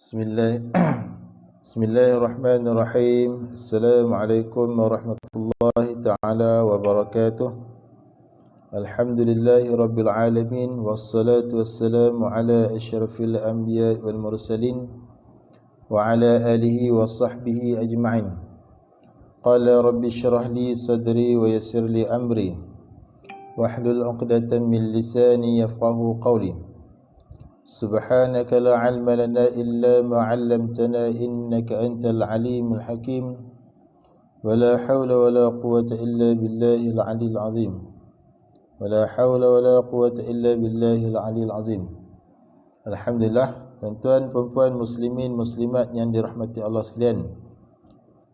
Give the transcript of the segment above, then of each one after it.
Bismillah. Bismillahirrahmanirrahim. Assalamualaikum warahmatullahi taala wabarakatuh. Alhamdulillahi rabbil alamin wassalatu wassalamu ala asyrafil anbiya wal mursalin wa ala alihi wa sahbihi ajma'in. Qala rabbi shrah li sadri wa yassir li amri wahlul 'uqdatam min lisani yafqahu qawli. Subhanaka la ilma lana illa ma 'allamtana innaka antal alimul hakim. Wala haula wala quwwata illa billahil 'aliyyil 'azim. Wala haula wala quwwata illa billahil 'aliyyil 'azim. Alhamdulillah, tuan-tuan puan-puan muslimin muslimat yang dirahmati Allah sekalian.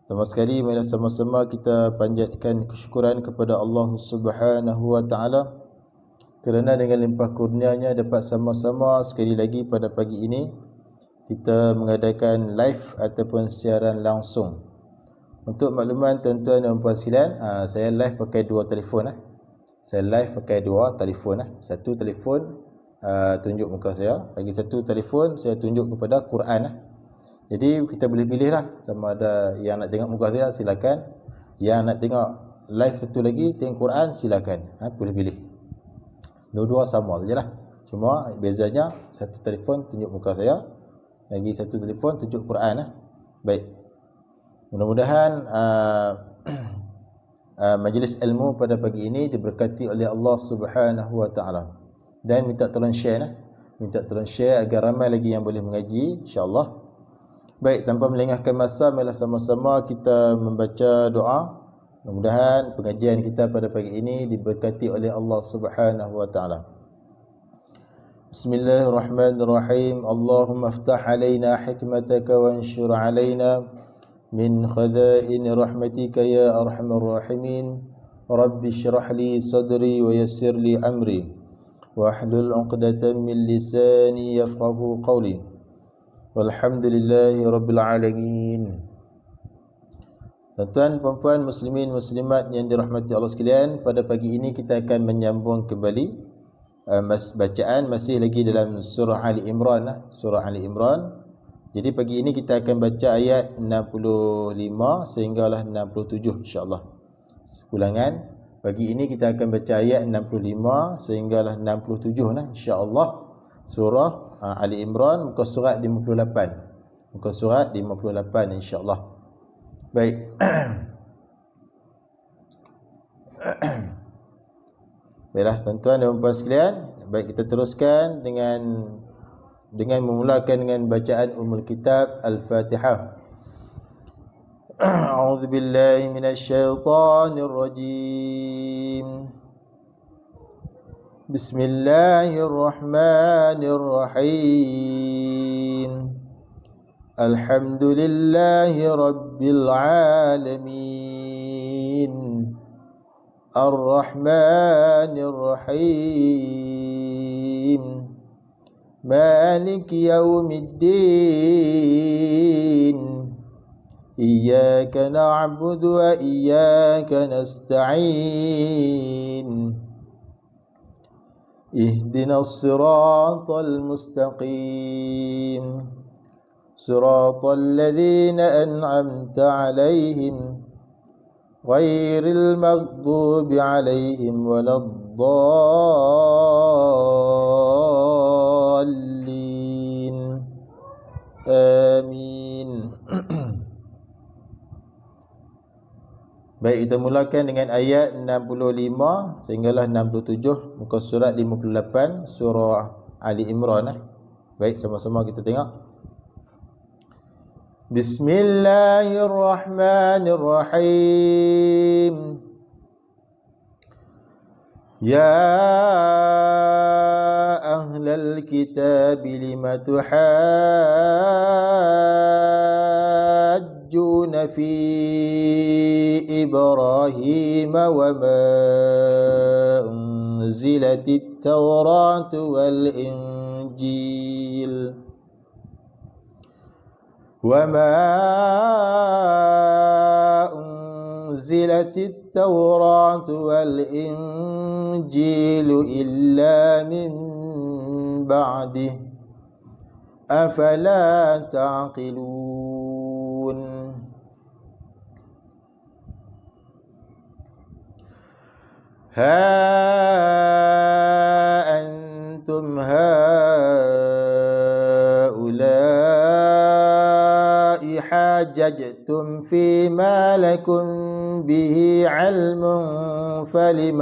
Pertama sekali marilah sama-sama kita panjatkan kesyukuran kepada Allah Subhanahu wa taala kerana dengan limpah kurnianya dapat sama-sama sekali lagi pada pagi ini kita mengadakan live ataupun siaran langsung. Untuk makluman tuan-tuan dan puan sekalian, saya live pakai dua telefon. Saya live pakai dua telefon. Satu telefon tunjuk muka saya, lagi satu telefon saya tunjuk kepada Quran. Jadi kita boleh pilih lah, sama ada yang nak tengok muka saya silakan, yang nak tengok live satu lagi tengok Quran silakan. Boleh pilih. Dua-dua sama sajalah. Cuma bezanya satu telefon tunjuk muka saya, lagi satu telefon tunjuk Quran. Baik. Mudah-mudahan majlis ilmu pada pagi ini diberkati oleh Allah Subhanahu wa taala. Dan minta tolong share minta tolong share agar ramai lagi yang boleh mengaji insya-Allah. Baik, tanpa melengahkan masa, marilah sama-sama kita membaca doa. Mudah-mudahan pengajian kita pada pagi ini diberkati oleh Allah Subhanahu wa taala. Bismillahirrahmanirrahim. Allahumma iftah alaina hikmataka wa anshur alaina min khaza'in rahmatika ya arhamar rahimin. Rabbi shrah li sadri wa yassir li amri wahlul 'uqdatam min lisani yafqahu qawli. Walhamdulillahi rabbil alamin. Tuan-tuan, puan-puan, muslimin, muslimat yang dirahmati Allah sekalian, pada pagi ini kita akan menyambung kembali bacaan masih lagi dalam surah Ali Imran. Surah Ali Imran. Jadi pagi ini kita akan baca ayat 65 sehinggalah 67 insya-Allah. Ulangan, pagi ini kita akan baca ayat 65 sehinggalah 67 insya-Allah. Surah Ali Imran, muka surat 58. Muka surat 58 insya-Allah. Baik. Baiklah tuan-tuan dan puan sekalian, baik kita teruskan dengan memulakan dengan bacaan Ummul Kitab Al-Fatihah. A'udzu billahi minasyaitonir rajim. Bismillahirrahmanirrahim. Alhamdulillahi rabbil alamin. Ar-Rahmanir Rahim. Maliki yaumiddin. Iyyaka na'budu wa iyyaka nasta'in. Ihdinas siratal mustaqim. صراط الذين أنعمت عليهم غير المغضوب عليهم ولا الضالين آمين. Baik, kita mulakan dengan ayat 65 sehinggalah 67 muka surat 58 surah Ali Imran. Baik, sama-sama kita tengok. Bismillahirrahmanirrahim. Ya ahlal kitab lima tuhajjuna fi Ibrahim wa ma unzilatit Tawratu wal Injil وما أنزلت التوراة والإنجيل إلا من بعده أفلا تعقلون ها أنتم هؤلاء حاججتم فيما لكم به علم فلم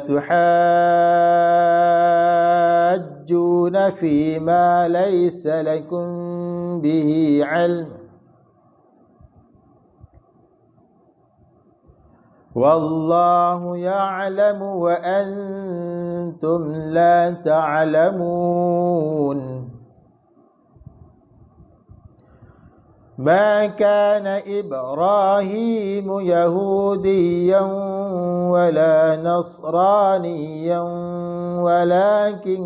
تحاجون فيما ليس لكم به علم والله يعلم وأنتم لا تعلمون ما كان إبراهيم يهوديا ولا نصرانيا ولكن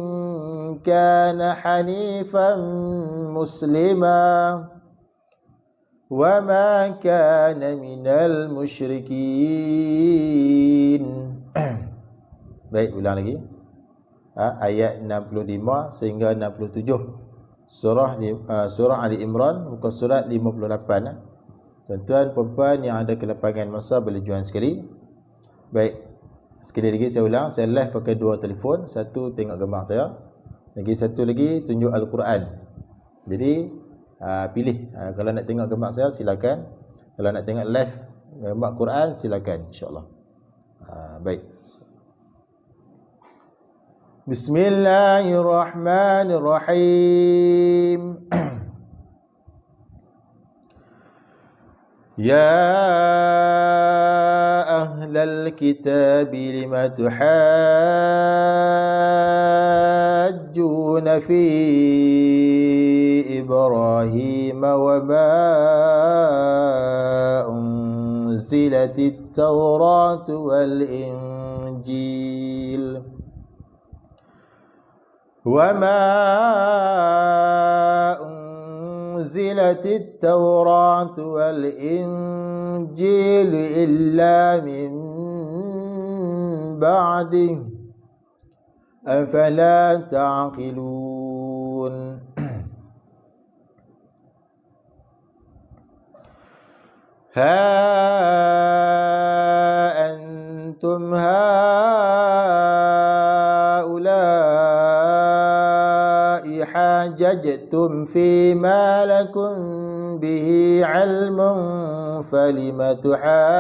كان حنيفا مسلما وما كان من المشركين. Baik, ulang lagi. Ayat 65 sehingga 67. Surah Ali Imran, muka surat 58. Tuan-tuan perempuan yang ada kelapangan masa boleh join sekali. Baik, sekali lagi saya ulang, saya live pakai dua telefon. Satu tengok gambar saya, lagi satu lagi tunjuk Al-Quran. Jadi pilih, kalau nak tengok gambar saya silakan, kalau nak tengok live gambar Quran silakan, insya-Allah. Baik. Bismillahirrahmanirrahim. Ya ahlal kitab lima tuhajjuna fi Ibrahim wa ma unzilatit Taurat wal Injil وما أنزلت التوراة والإنجيل إلا من بعده أفلا تعقلون ها أنتم حاججتم فيما لكم به علم فلم تحاجون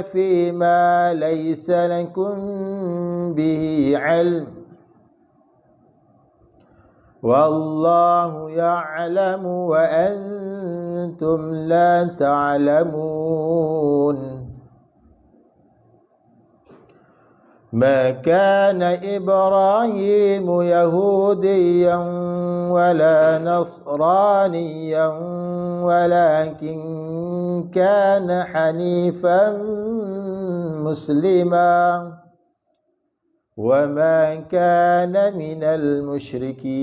فيما ليس لكم به علم والله يعلم وأنتم لا تعلمون ما كان إبراهيم يهوديا ولا نصرانيا ولكن كان حنيفا مسلما وما كان من المشركين.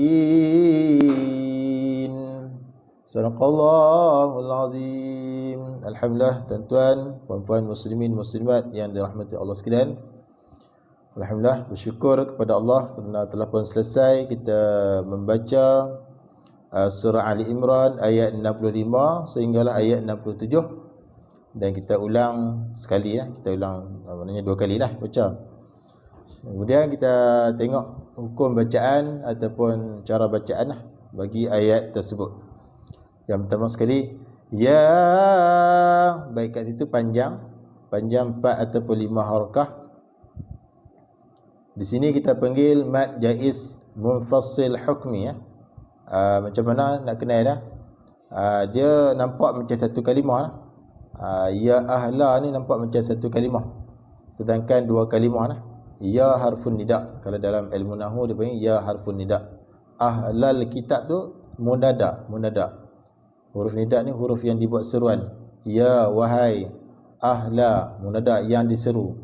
Sadaqallahul azim. Alhamdulillah, tuan-tuan, puan-puan muslimin muslimat yang dirahmati Allah sekalian. Alhamdulillah, bersyukur kepada Allah kerana telah pun selesai kita membaca surah Ali Imran ayat 65 sehinggalah ayat 67. Dan kita ulang sekali ya, kita ulang maknanya dua kalilah baca. Kemudian kita tengok hukum bacaan ataupun cara bacaan bagi ayat tersebut. Yang pertama sekali, ya, baik kat situ panjang 4 ataupun 5 harakah. Di sini kita panggil mad jaiz munfasil hukmi ya. Macam mana nak kenal dah? Dia nampak macam satu kalimah lah. Ya ahla ni nampak macam satu kalimah. Sedangkan dua kalimah lah. Ya harfun nida. Kalau dalam ilmu nahwu dia panggil ya harfun nida. Ahlal kitab tu munada. Huruf nida ni huruf yang dibuat seruan. Ya wahai ahla, munada yang diseru.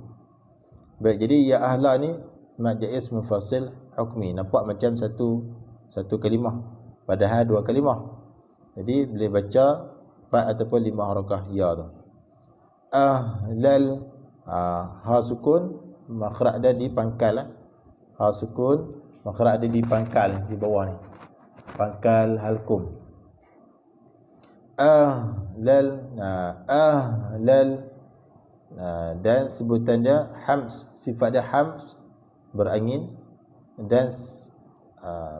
Baik, jadi ya ahla ni mad jaiz munfasil hukmi. Nampak macam satu kalimah, padahal dua kalimah. Jadi boleh baca 4 ataupun 5 harakah ya tu. Ahlal, ha sukun makhraj dia di pangkal lah. Ha sukun makhraj dia di pangkal di bawah ni, pangkal halkum. Ahlal, ahlal. Dan sebutan dia hams, sifat dia hams, berangin dan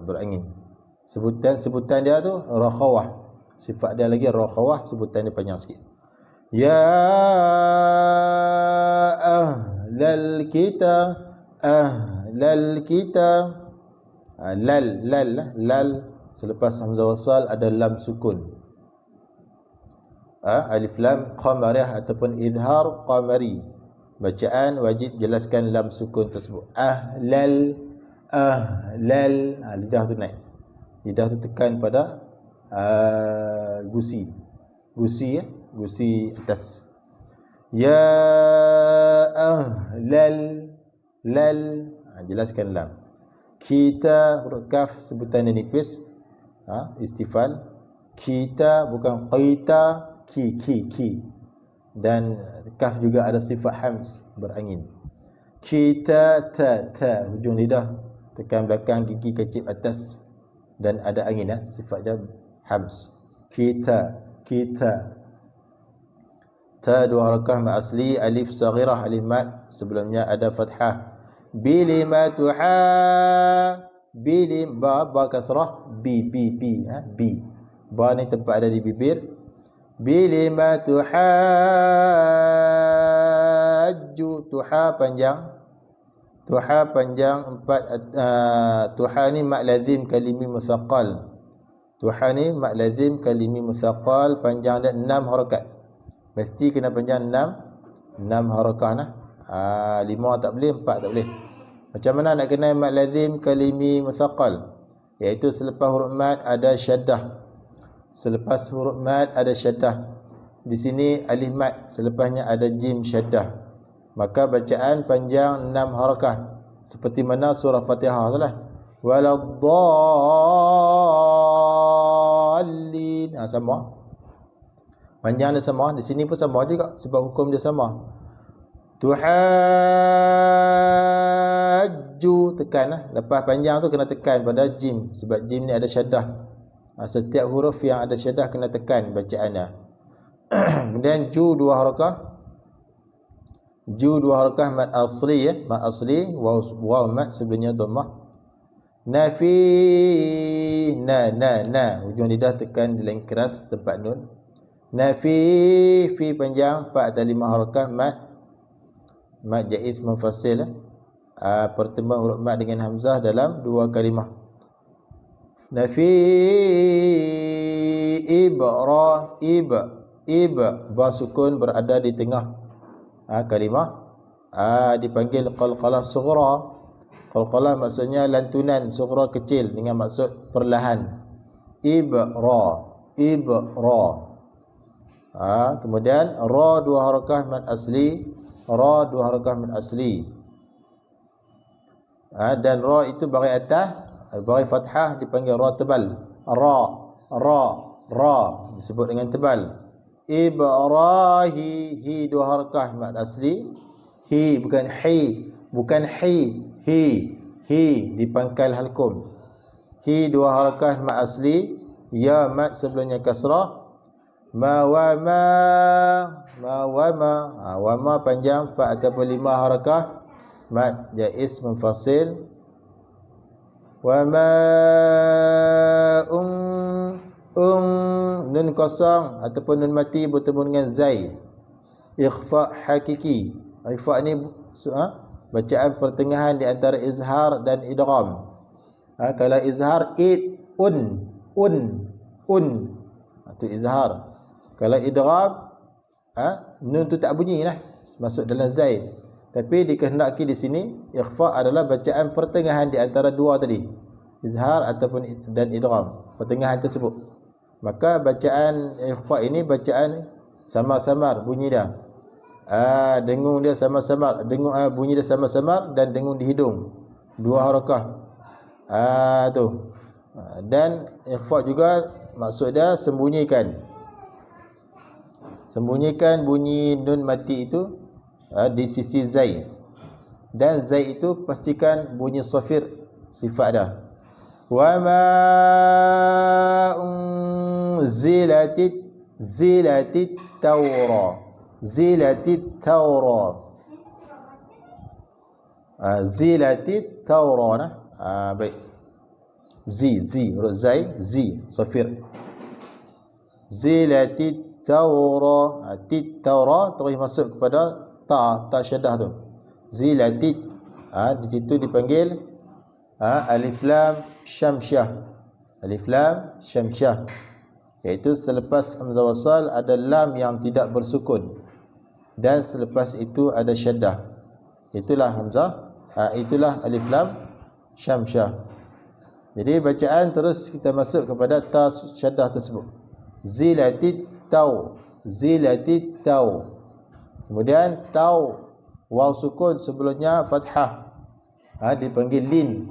berangin. Sebutan dia tu rakhawah, sifat dia lagi rakhawah, sebutan dia panjang sikit. Ya ahlal kitab, ahlal kitab. Lal selepas hamzah wasal ada lam sukun. Alif lam qamariyah ataupun izhar qamari. Bacaan wajib jelaskan lam sukun tersebut. Ahlal, lidah tu naik. Lidah tu tekan pada gusi. Gusi atas. Ya ahlal, jelaskan lam. Kita, huruf kaf sebutan dia nipis, istifal. Kita bukan qita, ki. Dan kaf juga ada sifat hams, berangin. Kita, ta, hujung lidah tekan belakang, gigi kecil atas dan ada angin, sifat dia hams. Kita. Ta dua harakah mad asli, alif saghirah, alif mad sebelumnya ada fathah. Bilimatuha, ba kasrah, bi. Ba ni tempat ada di bibir. Bilimatuhajju, tuha panjang. Tuha panjang 4. Tuha ni mak lazim kalimi musaqqal. Tuha ni mak lazim kalimi musaqqal, panjang dia 6 harakat. Mesti kena panjang 6 harakah nah. 5 tak boleh, 4 tak boleh. Macam mana nak kenal mak lazim kalimi musaqqal? Iaitu selepas huruf mad ada syaddah. Selepas huruf mad ada syaddah. Di sini alif mad, selepasnya ada jim syaddah. Maka bacaan panjang 6 harakah. Seperti mana surah Fatihah tu lah. Waladdallin. Sama. Panjang dia sama. Di sini pun sama juga sebab hukum dia sama. Tuhajju, tekan lah. Lepas panjang tu kena tekan pada jim, sebab jim ni ada syaddah. Setiap huruf yang ada syaddah kena tekan bacaannya. Kemudian ju 2 harakah. Ju 2 harakah mad asli, mad asli, waw mad sebelumnya dhammah. Nafi, na, hujung lidah tekan di lain keras tempat nun. Nafi, fi panjang 4 atau 5 harakah mad jaiz munfasil. Pertemuan huruf mad dengan hamzah dalam 2 kalimah. Nafi ibra, ba sukun berada di tengah kalimah. Dipanggil qalqalah sughra. Qalqalah maksudnya lantunan sughra, kecil, dengan maksud perlahan. Ibra. Kemudian ra 2 harakah mad asli. Ra 2 harakah mad asli. Dan ra itu bagi atas, bagi fathah dipanggil ra tebal. Ra disebut dengan tebal. Ibrahi, hi 2 harakah mad asli. Hi bukan hi, hi di pangkal halkum. Hi 2 harakah mad asli. Ya mad sebelumnya kasrah. Ma wa ma panjang 4 ataupun 5 harakah mad jaiz munfasil. Wa ma nun kosong ataupun nun mati bertemu dengan zai. Ikhfa hakiki. Ikhfa ni bacaan pertengahan di antara izhar dan idgham. Kalau izhar un itu izhar. Kalau idgham nun tu tak bunyi lah, masuk dalam zai. Tapi dikehendaki di sini ikhfa adalah bacaan pertengahan di antara dua tadi, izhar ataupun dan idgham, pertengahan tersebut. Maka bacaan ikhfa ini bacaan samar-samar bunyi dia. Dengung dia samar-samar, bunyi dia samar-samar dan dengung di hidung. 2 harakah. Tu. Dan ikhfa juga maksud dia sembunyikan bunyi nun mati itu di sisi zai. Dan zai itu pastikan bunyi safir sifat dia. Wa ma zilatit taura. Zilatit taura nah. Baik. Huruf zai, safir. Zilatit taura, taura terus masuk kepada ta syaddah tu. Zilatit, di situ dipanggil alif lam syamsyah. Alif lam syamsyah, iaitu selepas hamzah wasal ada lam yang tidak bersukun dan selepas itu ada syaddah. Itulah hamzah, itulah alif lam syamsyah. Jadi bacaan terus kita masuk kepada ta syaddah tersebut. Zilatit tau. Kemudian tau, waw sukun sebelumnya fathah. Dipanggil lin.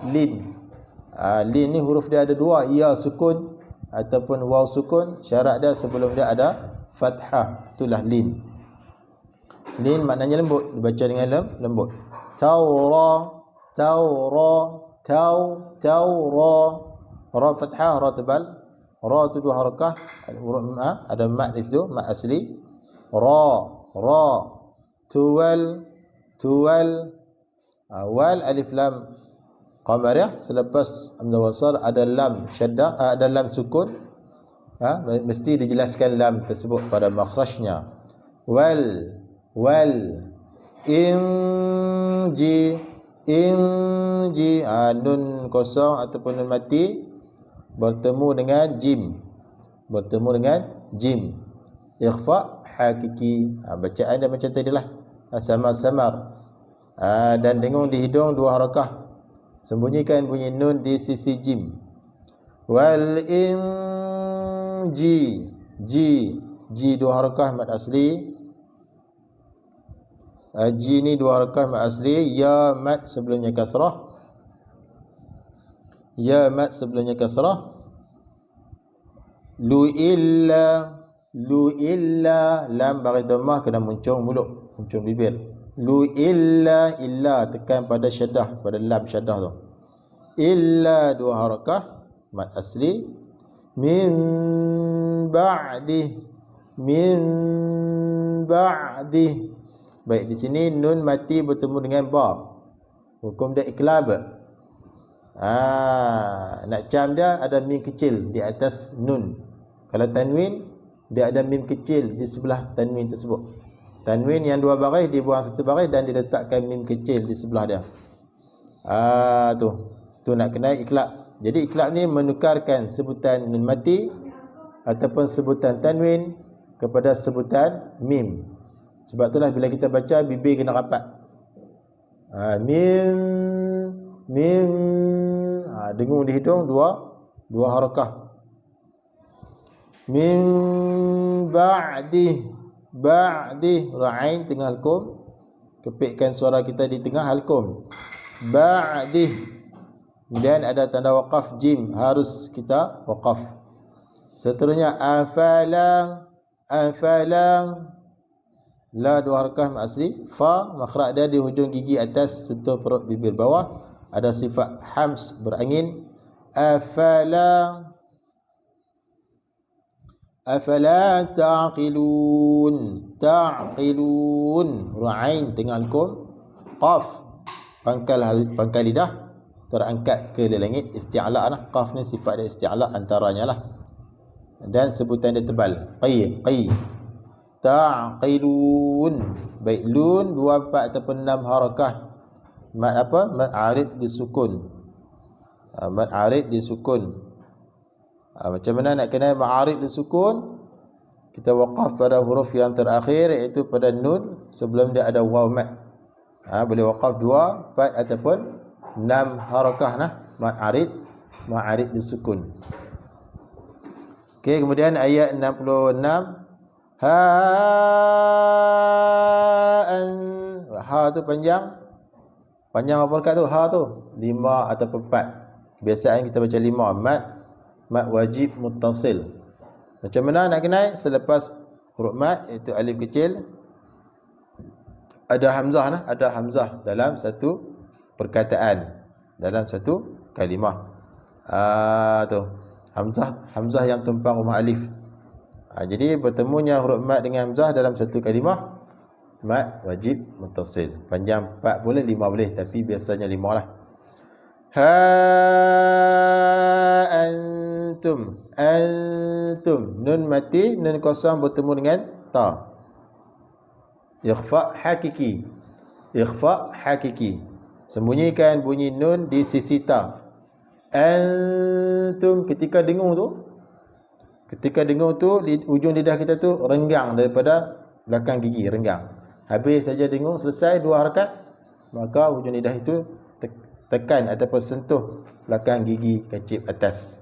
Lin ni huruf dia ada dua, ya sukun ataupun waw sukun. Syarat dia sebelum dia ada fathah. Itulah lin. Lin maknanya lembut, dibaca dengan lembut. Taura. Ra fathah, ra tebal. Ra tu dua harakah, ada mat di situ, mat asli. Ra. Tuwal. Wal alif lam qamariyah, selepas hamzah wasal ada lam syaddah, ada lam sukun. Mesti dijelaskan lam tersebut pada makhrajnya. Wal. Inji, nun kosong ataupun nun mati bertemu dengan jim. Ikhfa hakiki. Bacaan dia macam tadilah, samar. Dan dengung di hidung dua harakah, sembunyikan bunyi nun di sisi jim. Wal inji, ji dua harakah mad asli. Ji ni dua harakah mad asli. Ya mad sebelumnya kasrah. Lu illa, lam bagi dhammah kena muncung mulut, muncung bibir. Lu illa, tekan pada syaddah, pada lam syaddah tu. Illa dua harakah mad asli. Min ba'di. Baik, di sini nun mati bertemu dengan ba. Hukum dia iklab. Nak cam dia ada mim kecil di atas nun. Kalau tanwin, dia ada mim kecil di sebelah tanwin tersebut. Tanwin yang dua baris dibuang satu baris dan diletakkan mim kecil di sebelah dia. Tu nak kena iklab. Jadi iklab ni menukarkan sebutan nun mati ataupun sebutan tanwin kepada sebutan mim. Sebab itulah bila kita baca bibir kena rapat. Mim, dengung di hidung dua harakah. Min ba'di, ra'ain tengah halkum, kepitkan suara kita di tengah halkum. Ba'di. Kemudian ada tanda waqaf jim, harus kita waqaf. Seterusnya afalang, la dua harakah asli. Fa makhraj dia di hujung gigi atas sentuh perut bibir bawah, ada sifat hams berangin. Afala ta'qilun, ra'ain tengah halkum. Qaf pangkal lidah terangkat ke langit, isti'la lah. Qaf ni sifat dia isti'la antaranya lah, dan sebutan dia tebal. Qi ta'qilun. Baik, lun 2, 4 ataupun 6 harakah. Mad apa? Mad arid disukun. Macam mana nak kenal mad arid disukun? Kita waqaf pada huruf yang terakhir, iaitu pada nun sebelum dia ada waw mad. Boleh waqaf 2, 4 ataupun 6 harakah nah. Mad arid disukun. Okey, kemudian ayat 66. Ha tu panjang apa dekat tu? Ha tu 5 ataupun 4. Biasaan kita baca 5 mat wajib muttasil. Macam mana nak kenal? Selepas huruf mat iaitu alif kecil ada hamzah dalam satu perkataan, dalam satu kalimah. Tu hamzah yang tumpang rumah alif. Jadi bertemunya huruf mat dengan hamzah dalam satu kalimah, mat wajib muttasil. Panjang 4 boleh, 5 boleh, tapi biasanya 5 lah. Ha antum, nun mati, nun kosong bertemu dengan ta. Ikhfa hakiki. Sembunyikan bunyi nun di sisi ta. Antum, ketika dengung tu ujung lidah kita tu renggang daripada belakang gigi, renggang. Habis saja dengung, selesai 2 harakat, maka ujung lidah itu tekan ataupun sentuh belakang gigi kecil atas.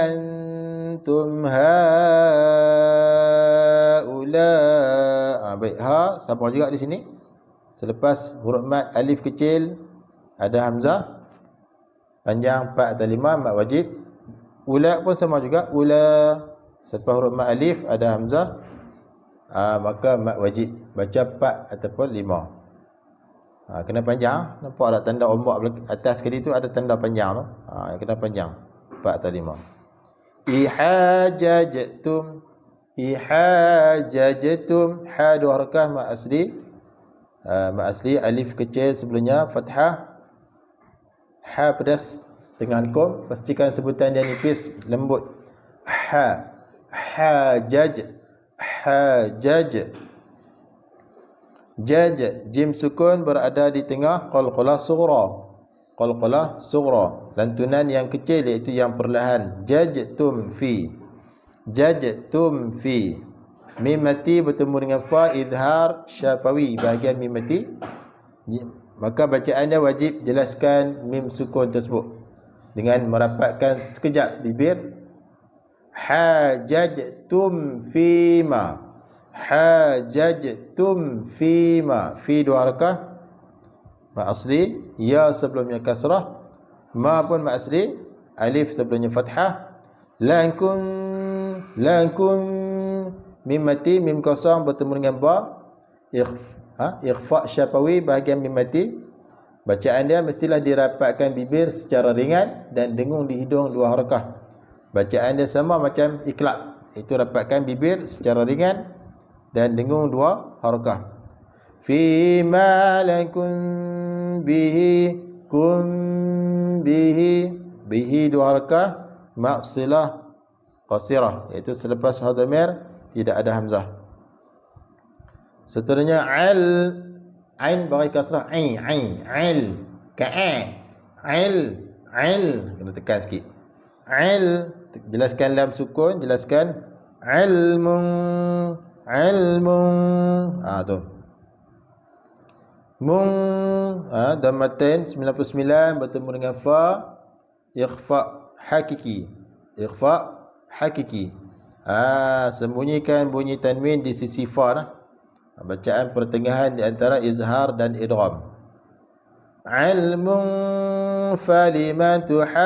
Antum haula. Baik, ha sama juga di sini. Selepas huruf mat alif kecil ada hamzah, panjang 4 atau 5, mat wajib. Ula pun sama juga, ula. Selepas huruf mat alif ada hamzah, maka mat wajib. Baca 4 ataupun 5. Kena panjang. Nampak ada tanda ombak atas kali tu, ada tanda panjang tu. Kena panjang 4 atau 5. Ihajajtum. Ha 2 harakah mat asli. Mat asli alif kecil sebelumnya fathah. Ha pedas tengah kom, pastikan sebutan dia nipis, lembut. Hajaj. Jaj, jim sukun berada di tengah qalqalah sughra. Lantunan yang kecil iaitu yang perlahan. Jajtum fi. Mim mati bertemu dengan fa, izhar syafawi, bahagian mim mati. Maka bacaan dia wajib jelaskan mim sukun tersebut dengan merapatkan sekejap bibir. Hajajtum fima. Fi 2 harakah mat asli, ya sebelumnya kasrah, ma pun mat asli, alif sebelumnya fathah. Lan kun mim mati, mim kosong bertemu dengan ba, ikhfa syafawi, bahagian mim mati. Bacaan dia mestilah dirapatkan bibir secara ringan dan dengung di hidung 2 harakah. Bacaan dia sama macam iklab, itu rapatkan bibir secara ringan dan dengung 2 harakah. Fi ma lakum bihi, bihi 2 harakah, maqsilah qasirah, iaitu selepas hadamir tidak ada hamzah. Seterusnya ain bagi kasrah, ain kena tekan sikit. Jelaskan lam sukun, jelaskan ilmun. Tu dhammatain 99 bertemu dengan fa, ikhfa hakiki. Sembunyikan bunyi tanwin di sisi fa lah. Bacaan pertengahan di antara izhar dan idgham. Ilmun faliman tuhajju.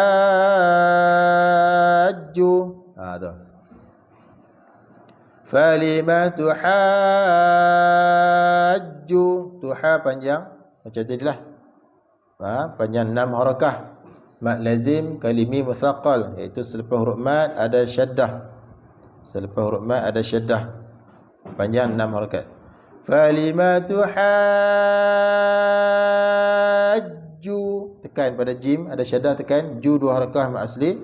Tu falima tuhajju. Tuha panjang macam tadilah, panjang 6 harakah. Mat lazim kalimi musaqqal, iaitu selepas huruf mat ada syaddah. Panjang 6 harakat. Falima tuhajju, tekan pada jim, ada syaddah, tekan. Ju 2 harakah mat asli.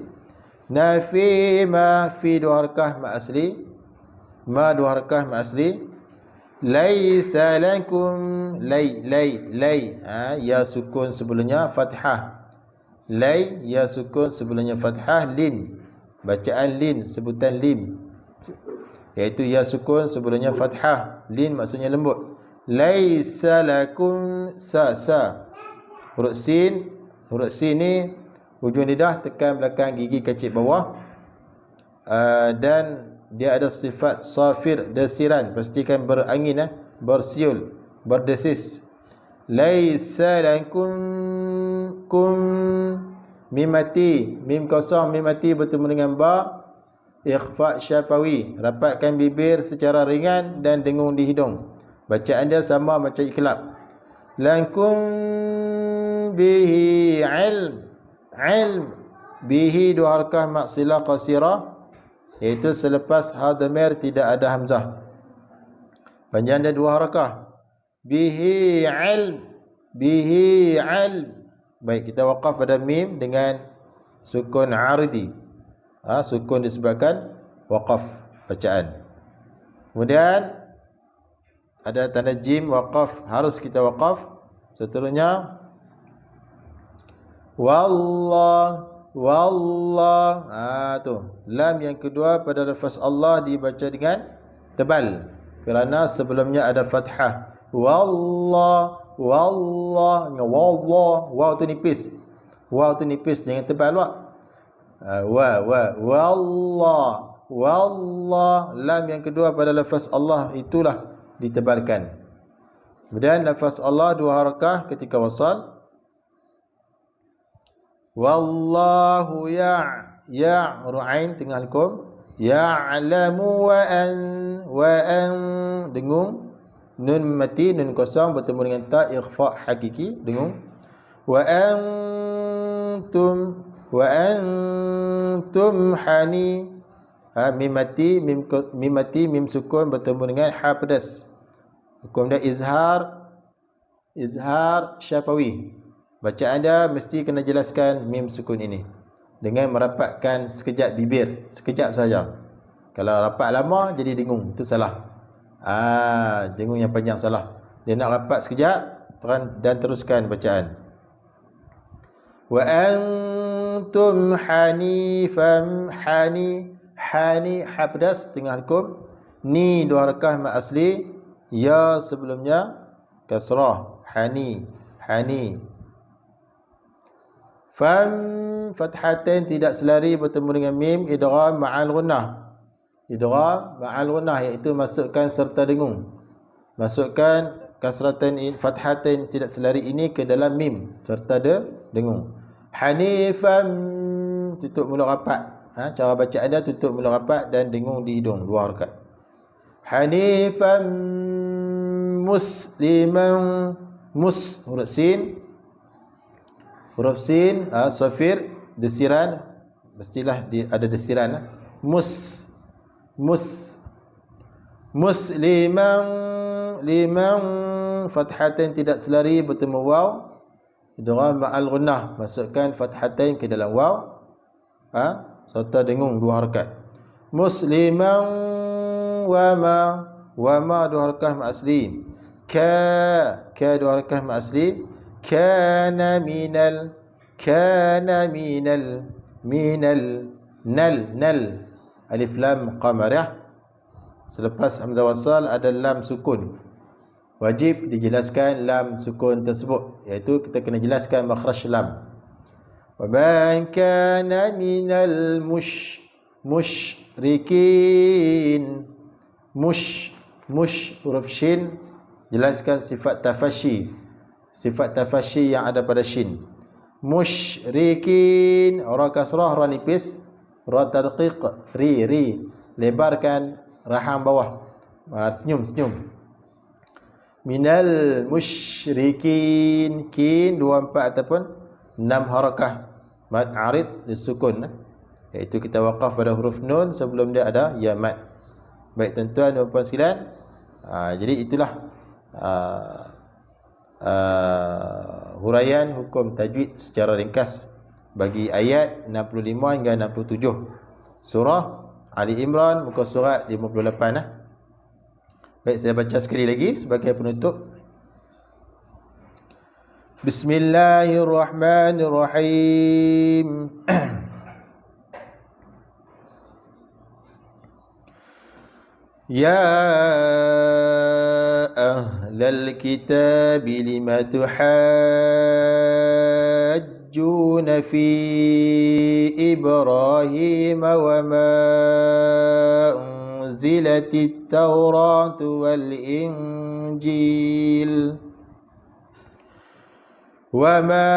Nafi ma, fi 2 harakah mat asli. Ma 2 harakah mat asli. Laisa lakum, lay, ya sukun sebelumnya fathah. Lay, ya sukun sebelumnya fathah. Lin, bacaan lin, sebutan lim, iaitu ya sukun sebelumnya fathah. Lin maksudnya lembut. Laisa lakum, sa. Huruf sin ni hujung lidah tekan belakang gigi kecil bawah, dan dia ada sifat safir, desiran, pastikan berangin, bersiul, berdesis. Laisa lakum kum mim mati, mim kosong, mim mati bertemu dengan ba, ikhfa syafawi, rapatkan bibir secara ringan dan dengung di hidung. Bacaan dia sama macam iklab. Lakum bihi ilm, ilm bihi dua harakah maksilah qasirah, iaitu selepas ha dhamir tidak ada hamzah. Panjang dia dua harakah. Bihi ilm, bihi ilm. Baik, kita waqaf pada mim dengan sukun aridi. Sukun disebabkan waqaf bacaan. Kemudian ada tanda jim waqaf, harus kita waqaf. Seterusnya wallah, wallah. Tu lam yang kedua pada lafaz Allah dibaca dengan tebal kerana sebelumnya ada fathah. Wallah, wallah, wallah, waw tu nipis. Waw tu nipis, jangan tebal wak. Wallah, wallah. Lam yang kedua pada lafaz Allah itulah ditebalkan. Kemudian lafaz Allah dua harakah ketika wasal. Wallahu ru'ain tengah hukum. Ya'lamu wa an dengung. Nun mati, nun kosong bertemu dengan ta, ikhfa hakiki, dengung. Wa antum hani. Mim mati, mim sukun bertemu dengan ha pedas. Hukum dia izhar syafawi. Bacaan dia mesti kena jelaskan mim sukun ini dengan merapatkan sekejap bibir, sekejap saja. Kalau rapat lama jadi dengung, itu salah. Dengung yang panjang salah. Dia nak rapat sekejap dan teruskan bacaan. Wa antum hanifam, hani ha pedas tengah hukum. Ni dua harakah mat asli, ya sebelumnya kasrah. Hani. Fam fathatain tidak selari bertemu dengan mim, idgham ma'al gunnah. Idgham ma'al gunnah iaitu masukkan serta dengung. Masukkan kasratain fathatain tidak selari ini ke dalam mim serta dengung. Hanifam, tutup mulut rapat. Cara bacaan dia tutup mulut rapat dan dengung di hidung, dua harakat. Hanifam musliman, huruf sin, safir, desiran, mestilah ada desiran. Musliman, liman, fathatain tidak selari bertemu waw, idgham ma'al gunnah, masukkan fathatain ke dalam waw, serta dengung dua harakat. Musliman wa ma dua harakah mat asli. Ka dua harakah mat asli. Kana minal nal alif lam qamariyah. Selepas hamzah wasal ada lam sukun. Wajib dijelaskan lam sukun tersebut, iaitu kita kena jelaskan makhraj lam. Wa man kana minal musyrikin. Huruf shin, jelaskan sifat tafashi yang ada pada shin. Musyrikin, ra kasrah, ra nipis, ra tarqiq, ri, lebarkan rahang bawah, senyum. Minal musyrikin, kin 24 ataupun 6 harakah mad arid disukun, iaitu kita waqaf pada huruf nun, sebelum dia ada ya mad. Baik tuan-tuan dan puan sekalian, jadi itulah huraian hukum tajwid secara ringkas bagi ayat 65 hingga 67 surah Ali Imran, muka surat 58. Baik, saya baca sekali lagi sebagai penutup. Bismillahirrahmanirrahim. Ya ahlal kitab lima tuhajjuna fi Ibrahim wa ma unzilatit Taurat wal Injil وما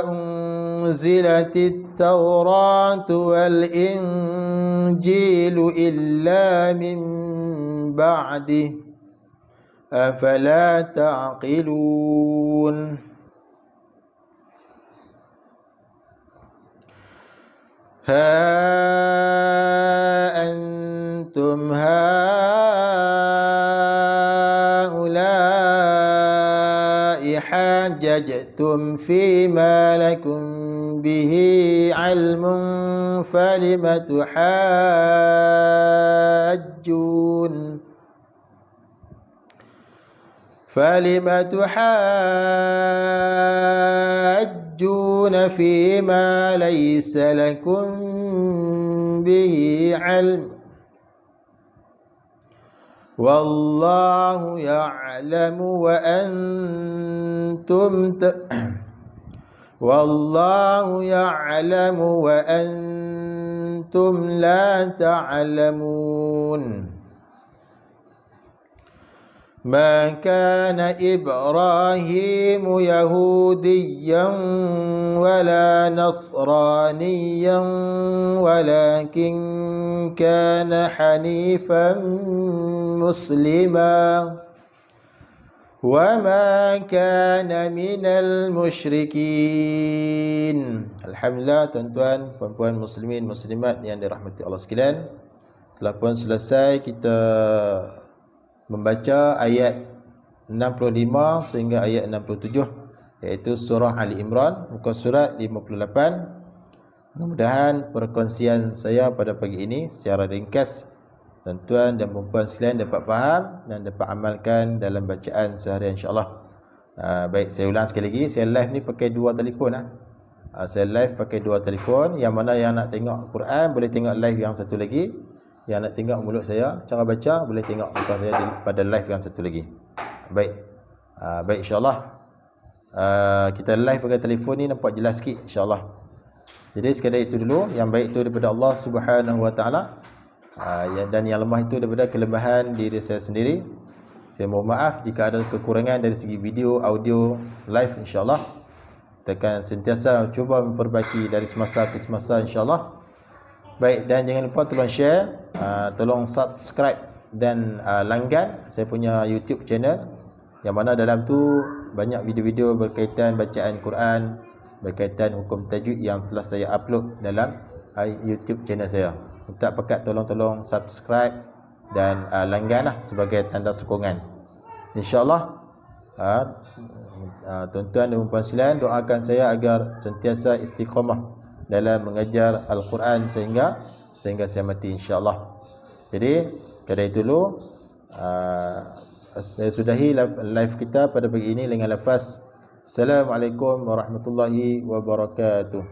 أنزلت التوراة والإنجيل إلا من بعده أفلا تعقلون ها أنتم هؤلاء حاججتم فيما لكم به علم فلم تحاجون فيما ليس لكم به علم والله يعلم وأنتم لا تعلمون ما كان إبراهيم يهوديا ولا نصرانيا ولكن كان حنيفا مسلما وما كان من المشركين. Alhamdulillah, tuan-tuan, puan-puan muslimin muslimat yang dirahmati Allah sekalian, telah pun selesai kita membaca ayat 65 sehingga ayat 67, iaitu surah Ali Imran, muka surat 58. Mudah-mudahan perkongsian saya pada pagi ini secara ringkas tuan-tuan dan puan-puan sekalian dapat faham dan dapat amalkan dalam bacaan seharian, insya-Allah. Baik, saya ulang sekali lagi, saya live ni pakai dua telefon. Saya live pakai dua telefon. Yang mana yang nak tengok Quran boleh tengok live yang satu lagi. Yang nak tengok mulut saya cara baca boleh tengok muka saya pada live yang satu lagi. Baik. Baik, insya-Allah. Kita live pakai telefon ni nampak jelas sikit, insya-Allah. Jadi sekadar itu dulu. Yang baik itu daripada Allah Subhanahu Wa Taala. Dan yang lemah itu daripada kelemahan diri saya sendiri. Saya mohon maaf jika ada kekurangan dari segi video, audio, live, insya-Allah. Kita akan sentiasa cuba memperbaiki dari semasa ke semasa, insya-Allah. Baik, dan jangan lupa tolong share, tolong subscribe dan langgan saya punya YouTube channel, yang mana dalam tu banyak video-video berkaitan bacaan Quran, berkaitan hukum tajwid yang telah saya upload dalam YouTube channel saya. Minta pekat tolong subscribe dan langgan sebagai tanda sokongan. InsyaAllah, tuan-tuan dan puan-puan sekalian, doakan saya agar sentiasa istiqamah dalam mengajar Al-Quran sehingga saya mati, insya-Allah. Jadi dari itu dulu, saya sudahi live kita pada pagi ini dengan lafaz Assalamualaikum warahmatullahi wabarakatuh.